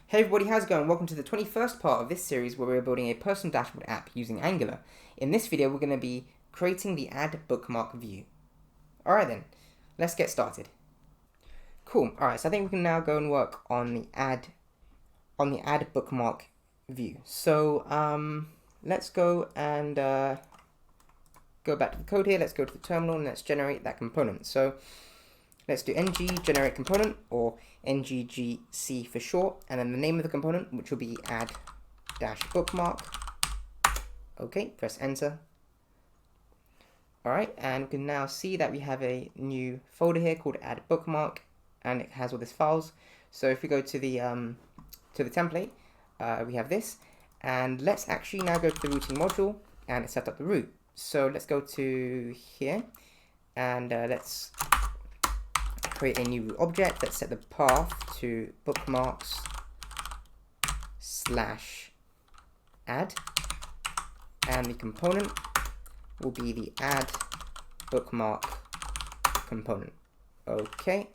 Hey everybody, how's it going? Welcome to the 21st part of this series where we're building a personal dashboard app using Angular. In this video, we're going to be creating the Add Bookmark View. Alright then, let's get started. Cool, alright, so I think we can now go and work on the Add Bookmark View. So, let's go and go back to the code here, let's go to the terminal and let's generate that component. So, let's do ng generate component, or nggc for short, and then the name of the component, which will be add dash bookmark. Okay, press enter. Alright, and we can now see that we have a new folder here called add bookmark, and it has all these files. So if we go to the template, we have this, and let's actually now go to the routing module and set up the route. So let's go to here, and let's create a new root object. Let's set the path to bookmarks / add, and the component will be the add bookmark component. Okay,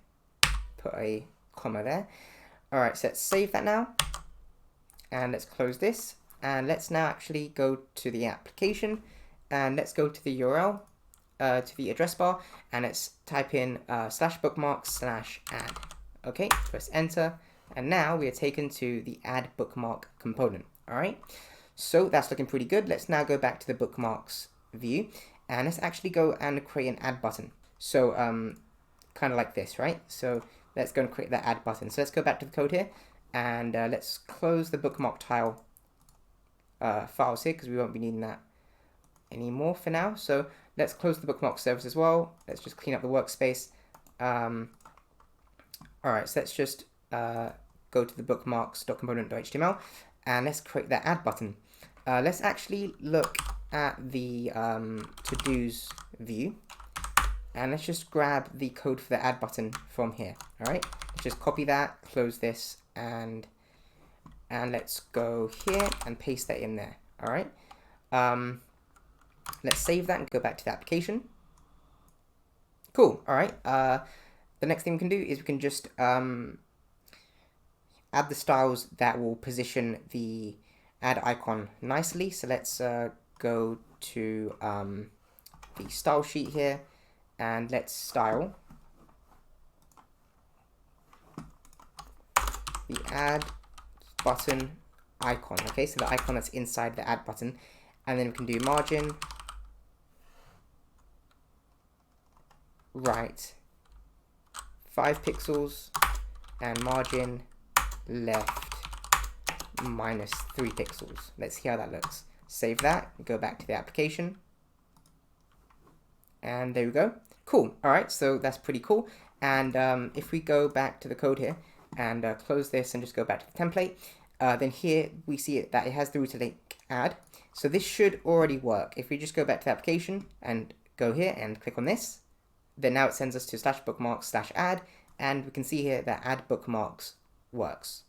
put a comma there. Alright, so let's save that now, and let's close this, and let's now actually go to the application, and let's go to the URL, to the address bar, and let's type in /bookmarks / add. Okay, press enter, and now we are taken to the add bookmark component. Alright, so that's looking pretty good. Let's now go back to the bookmarks view, and let's actually go and create an add button. So kind of like this, right? So let's go and create that add button. So let's go back to the code here, and let's close the bookmark tile files here, because we won't be needing that anymore for now. So let's close the bookmark service as well. Let's just clean up the workspace. Alright, so let's just go to the bookmarks.component.html, and let's create that add button. Let's actually look at the to-dos view, and let's just grab the code for the add button from here. Alright, let's just copy that, close this, and let's go here and paste that in there. Alright, let's save that and go back to the application. Cool, alright. The next thing we can do is we can just add the styles that will position the add icon nicely. So let's go to the style sheet here, and let's style the add button icon. Okay, so the icon that's inside the add button, and then we can do margin right 5 pixels and margin left -3 pixels. Let's see how that looks. Save that, go back to the application, and there we go. Cool. Alright, so that's pretty cool. And if we go back to the code here and close this and just go back to the template, then here we see that it has the router link add. So this should already work. If we just go back to the application and go here and click on this, then now it sends us to /bookmarks / add, and we can see here that add bookmarks works.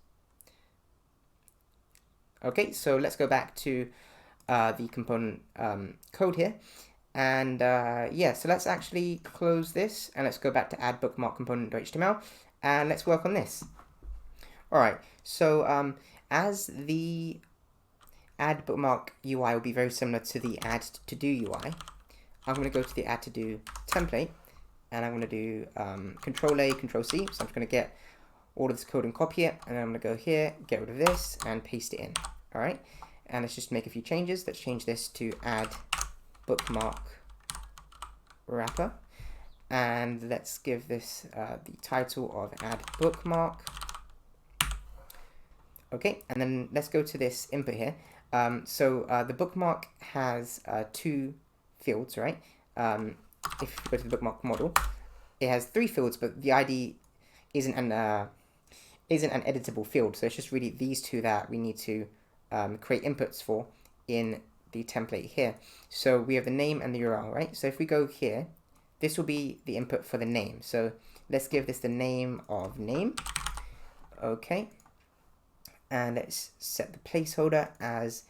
Okay, so let's go back to the component code here, and yeah, so let's actually close this and let's go back to add bookmark component.html, and let's work on this. Alright, so as the add bookmark UI will be very similar to the add to do UI, I'm going to go to the add to do template, and I'm going to do Control-A, Control-C. So I'm just going to get all of this code and copy it, and then I'm going to go here, get rid of this, and paste it in. Alright, and let's just make a few changes. Let's change this to add bookmark wrapper, and let's give this the title of add bookmark. Okay, and then let's go to this input here. So the bookmark has 2 fields, right? If you go to the bookmark model, it has 3 fields, but the ID isn't an editable field. So it's just really these 2 that we need to create inputs for in the template here. So we have the name and the URL, right? So if we go here, this will be the input for the name. So let's give this the name of name. Okay, and let's set the placeholder as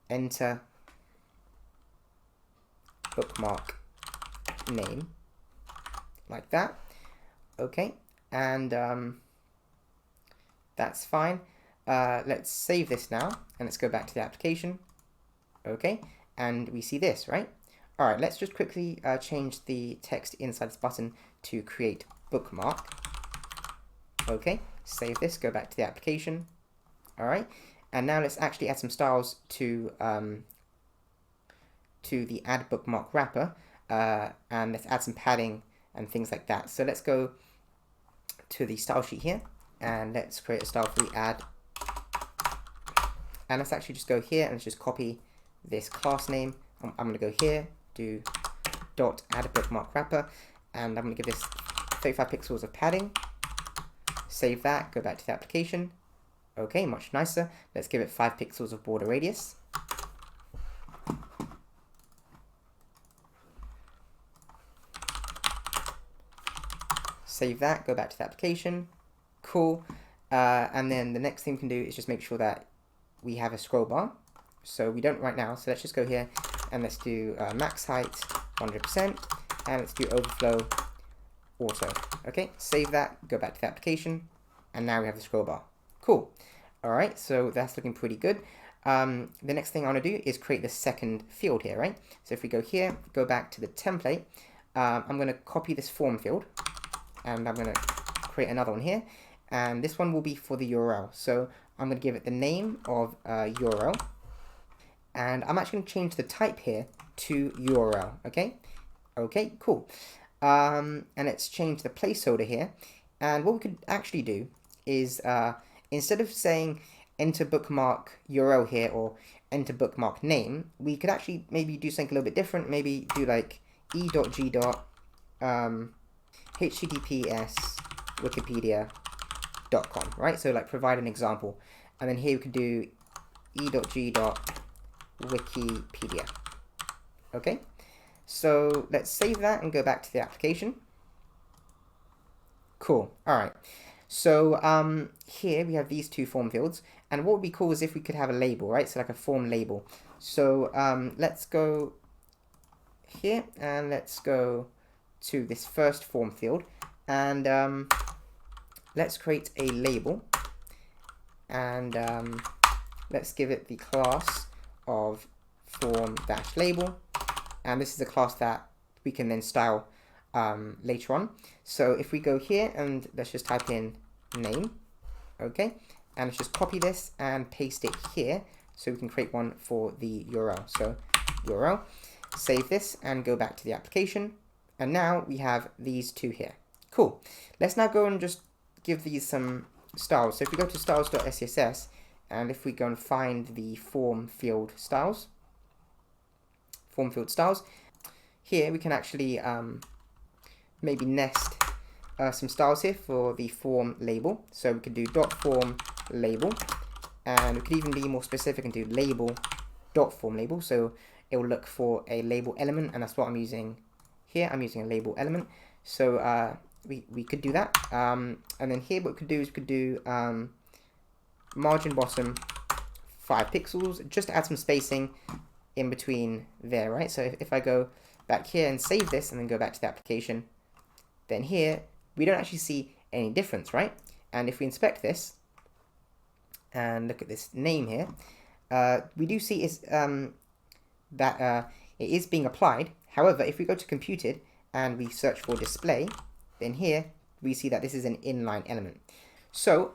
enter bookmark name, like that. Okay, and That's fine. Let's save this now, and let's go back to the application. Okay, and we see this, right? All right, let's just quickly change the text inside this button to create bookmark. Okay, save this, go back to the application. All right, and now let's actually add some styles to the Add Bookmark wrapper, and let's add some padding and things like that. So let's go to the style sheet here, and let's create a style for the add. And let's actually just go here and let's just copy this class name. I'm going to go here, do dot add bookmark wrapper, and I'm going to give this 35 pixels of padding. Save that, go back to the application. Okay, much nicer. Let's give it 5 pixels of border radius. Save that, go back to the application. Cool. And then the next thing we can do is just make sure that we have a scroll bar. So we don't right now, so let's just go here and let's do max height 100%, and let's do overflow auto. Okay, save that, go back to the application, and now we have the scroll bar. Cool. All right, so that's looking pretty good. The next thing I want to do is create the second field here, right? So if we go here, go back to the template, I'm going to copy this form field, and I'm going to create another one here, and this one will be for the URL. So I'm going to give it the name of URL, and I'm actually going to change the type here to URL. Okay, cool. And let's change the placeholder here, and what we could actually do is instead of saying enter bookmark URL here or enter bookmark name, we could actually maybe do something a little bit different. Maybe do like e.g. https wikipedia.com, right? So like provide an example, and then here we could do e.g. wikipedia. Okay, so let's save that and go back to the application. Cool. All right, so here we have these two form fields, and what would be cool is if we could have a label, right? So like a form label. So let's go here and let's go to this first form field, and let's create a label, and let's give it the class of form-label, and this is a class that we can then style later on. So if we go here and let's just type in name, okay, and let's just copy this and paste it here so we can create one for the URL. So URL, save this and go back to the application, and now we have these two here. Cool. Let's now go and just give these some styles. So if we go to styles.css, and if we go and find the form field styles, here we can actually maybe nest some styles here for the form label. So we could do .form label, and we could even be more specific and do label.form label. So it will look for a label element, and that's what I'm using here. I'm using a label element. So we could do that. And then here what we could do is we could do margin bottom 5 pixels, just to add some spacing in between there, right? So if I go back here and save this and then go back to the application, then here we don't actually see any difference, right? And if we inspect this and look at this name here, we do see is that it is being applied. However, if we go to computed and we search for display, then here we see that this is an inline element. So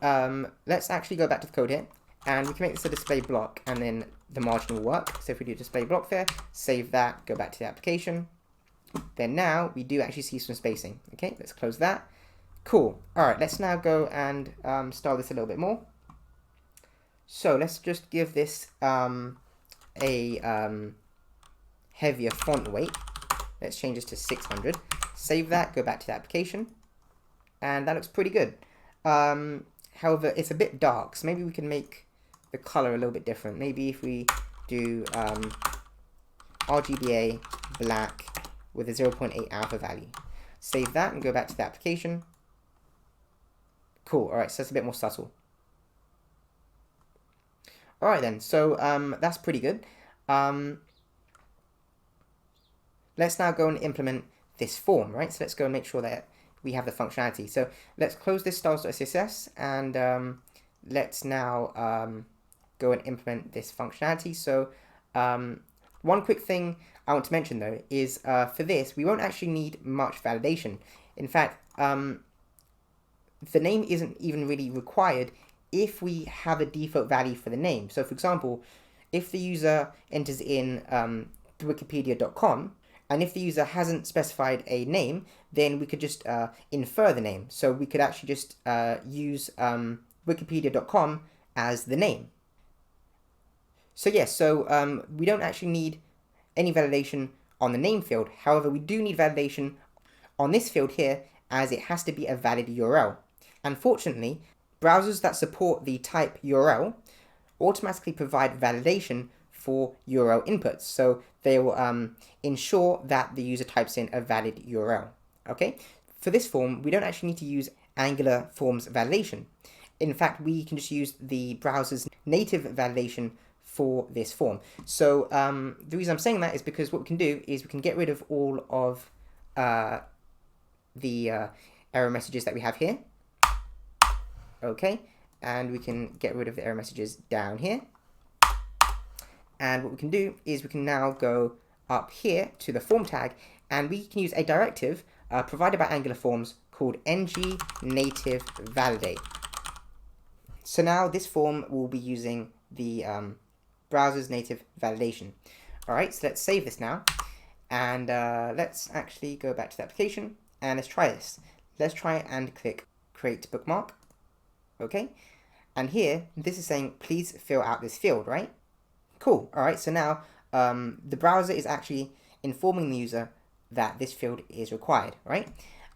let's actually go back to the code here, and we can make this a display block, and then the margin will work. So if we do display block there, save that, go back to the application, then now we do actually see some spacing. Okay, let's close that. Cool. All right, let's now go and style this a little bit more. So let's just give this a heavier font weight. Let's change this to 600. Save that, go back to the application, and that looks pretty good. However, it's a bit dark, so maybe we can make the color a little bit different. Maybe if we do RGBA black with a 0.8 alpha value. Save that and go back to the application. Cool. All right, so it's a bit more subtle. All right then, so that's pretty good. Let's now go and implement this form, right? So let's go and make sure that we have the functionality. So let's close this styles.css, and let's now go and implement this functionality. So one quick thing I want to mention though is for this, we won't actually need much validation. In fact, the name isn't even really required if we have a default value for the name. So for example, if the user enters in wikipedia.com, and if the user hasn't specified a name, then we could just infer the name. So we could actually just use wikipedia.com as the name. So yes, so we don't actually need any validation on the name field. However, we do need validation on this field here, as it has to be a valid URL. Unfortunately, browsers that support the type URL automatically provide validation for URL inputs. So they will ensure that the user types in a valid URL. Okay, for this form, we don't actually need to use Angular Forms validation. In fact, we can just use the browser's native validation for this form. So the reason I'm saying that is because what we can do is we can get rid of all of the error messages that we have here. Okay, and we can get rid of the error messages down here. And what we can do is we can now go up here to the form tag, and we can use a directive provided by Angular Forms called ng-native-validate. So now this form will be using the browser's native validation. Alright, so let's save this now, and let's actually go back to the application, and let's try this. Let's try and click Create Bookmark. Okay, and here this is saying please fill out this field, right? Cool. Alright, so now the browser is actually informing the user that this field is required, right?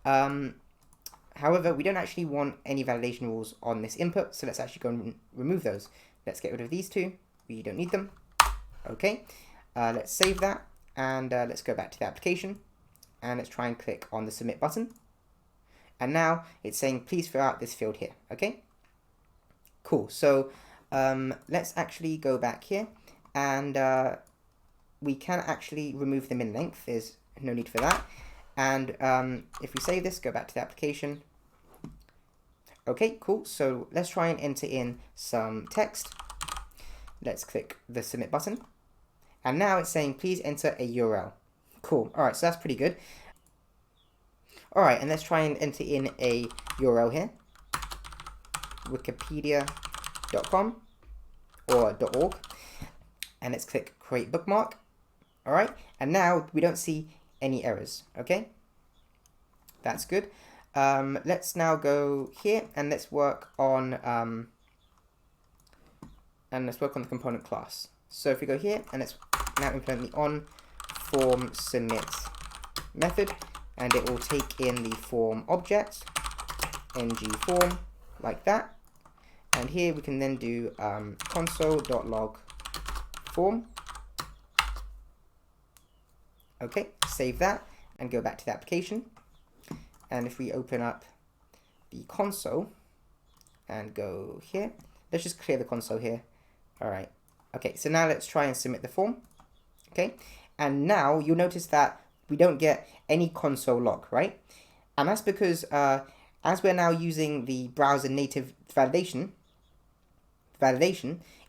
However, we don't actually want any validation rules on this input, so let's actually go and remove those. Let's get rid of these two. We don't need them. Okay, let's save that, and let's go back to the application, and let's try and click on the submit button. And now it's saying please fill out this field here. Okay, cool. So let's actually go back here, and we can actually remove the min length. There's no need for that. And if we save this, go back to the application. Okay, cool. So let's try and enter in some text. Let's click the submit button, and now it's saying please enter a URL. Cool. All right, so that's pretty good. All right, and let's try and enter in a URL here, wikipedia.com or .org, and let's click create bookmark. All right, and now we don't see any errors. Okay, that's good. Let's now go here, and let's work on the component class. So if we go here, and let's now implement the onFormSubmit method, and it will take in the form object, ngForm, like that. And here we can then do console.log form. Okay, save that and go back to the application. And if we open up the console and go here, let's just clear the console here. All right. Okay, so now let's try and submit the form. Okay, and now you'll notice that we don't get any console log, right? And that's because as we're now using the browser native validation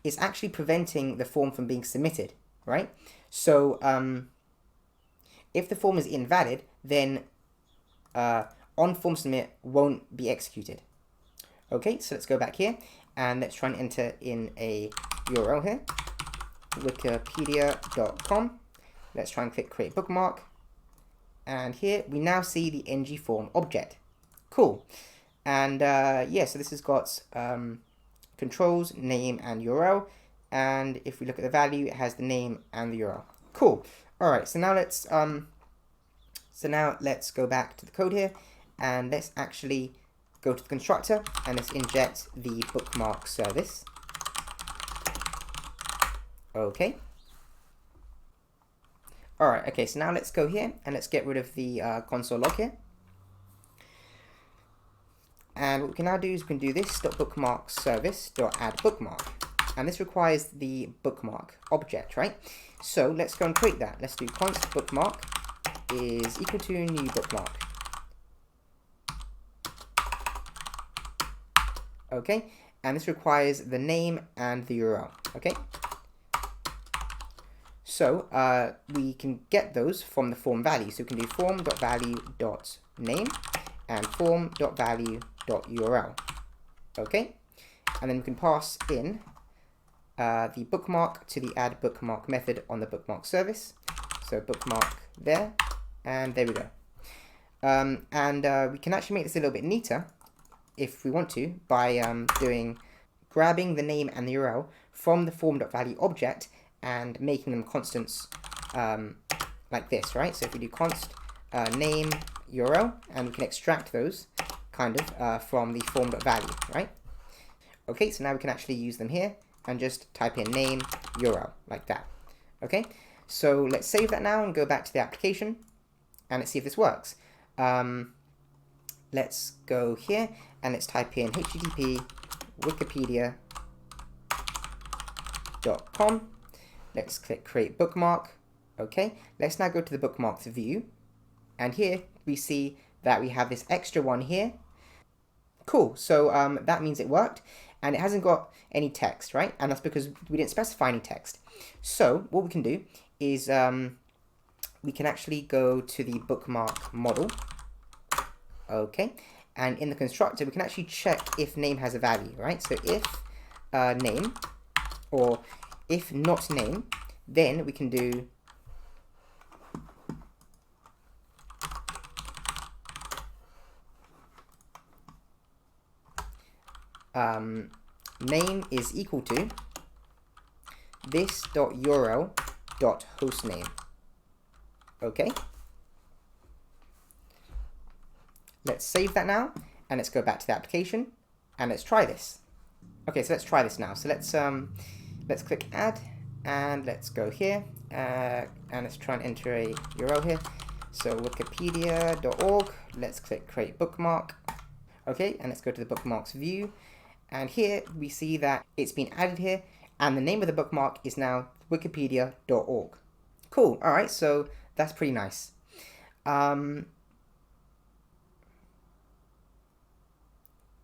is actually preventing the form from being submitted, right? So if the form is invalid, then onFormSubmit won't be executed. Okay, so let's go back here, and let's try and enter in a URL here, wikipedia.com. Let's try and click create bookmark. And here we now see the ngForm object. Cool. And yeah, so this has got controls, name, and URL. And if we look at the value, it has the name and the URL. Cool. All right. So now let's go back to the code here, and let's actually go to the constructor, and let's inject the bookmark service. Okay. Alright, okay, so now let's go here, and let's get rid of the console log here. And what we can now do is we can do this .bookmark service.add bookmark. And this requires the bookmark object, right? So let's go and create that. Let's do const bookmark is equal to new bookmark. Okay, and this requires the name and the URL, okay? So we can get those from the form value. So we can do form.value.name and form.value.url, okay? And then we can pass in the bookmark to the add bookmark method on the bookmark service. So bookmark there, and there we go. We can actually make this a little bit neater if we want to by grabbing the name and the URL from the form.value object and making them constants like this, right? So if we do const name URL, and we can extract those kind of from the form.value, right? Okay, so now we can actually use them here and just type in name URL like that. Okay, so let's save that now and go back to the application and let's see if this works. Let's go here and let's type in http wikipedia.com. Let's click create bookmark. Okay, let's now go to the bookmarks view, and here we see that we have this extra one here. Cool, so that means it worked, and it hasn't got any text, right? And that's because we didn't specify any text. So what we can do is we can actually go to the bookmark model. Okay, and in the constructor we can actually check if name has a value, right? So if name, or if not name, then we can do name is equal to this.url.hostname. Okay, let's save that now and let's go back to the application and let's try this. Okay, so let's try this now. So let's click add and let's go here and let's try and enter a URL here. So wikipedia.org, let's click create bookmark. Okay, and let's go to the bookmarks view, and here we see that it's been added here and the name of the bookmark is now wikipedia.org. Cool, alright, so that's pretty nice.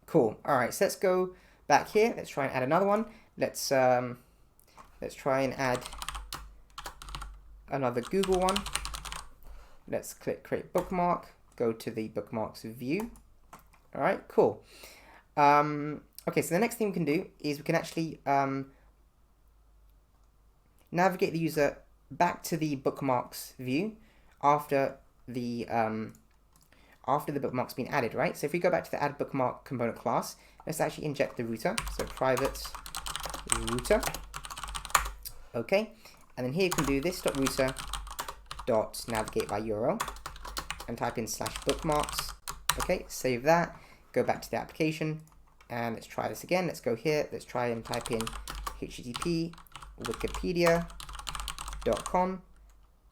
Cool, alright, so let's go back here, let's try and add another one. Let's try and add another Google one. Let's click create bookmark, go to the bookmarks view. All right, cool. Okay, so the next thing we can do is we can actually navigate the user back to the bookmarks view after the bookmark's been added, right? So if we go back to the add bookmark component class, let's actually inject the router. So private router. Okay, and then here you can do this.router.navigate by URL and type in /bookmarks. Okay, save that, go back to the application, and let's try this again. Let's go here, let's try and type in http wikipedia.com,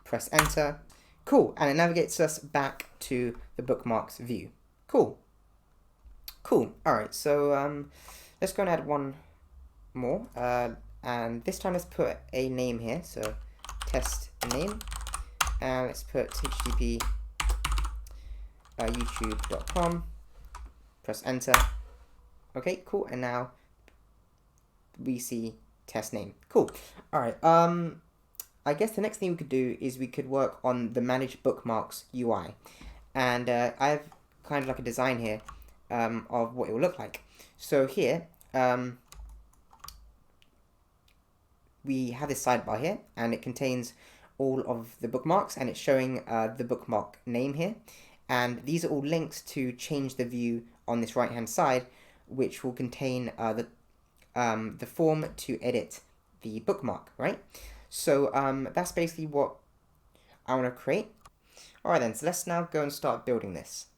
press enter. Cool, and it navigates us back to the bookmarks view. Cool. Cool, alright, so let's go and add one more. And this time let's put a name here, so test name, and let's put http youtube.com, press enter. Okay, cool, and now we see test name. Cool. Alright, I guess the next thing we could do is we could work on the manage bookmarks UI, and I have kind of like a design here of what it will look like. So here we have this sidebar here, and it contains all of the bookmarks, and it's showing the bookmark name here, and these are all links to change the view on this right hand side, which will contain the form to edit the bookmark, right? So that's basically what I want to create. Alright then, so let's now go and start building this.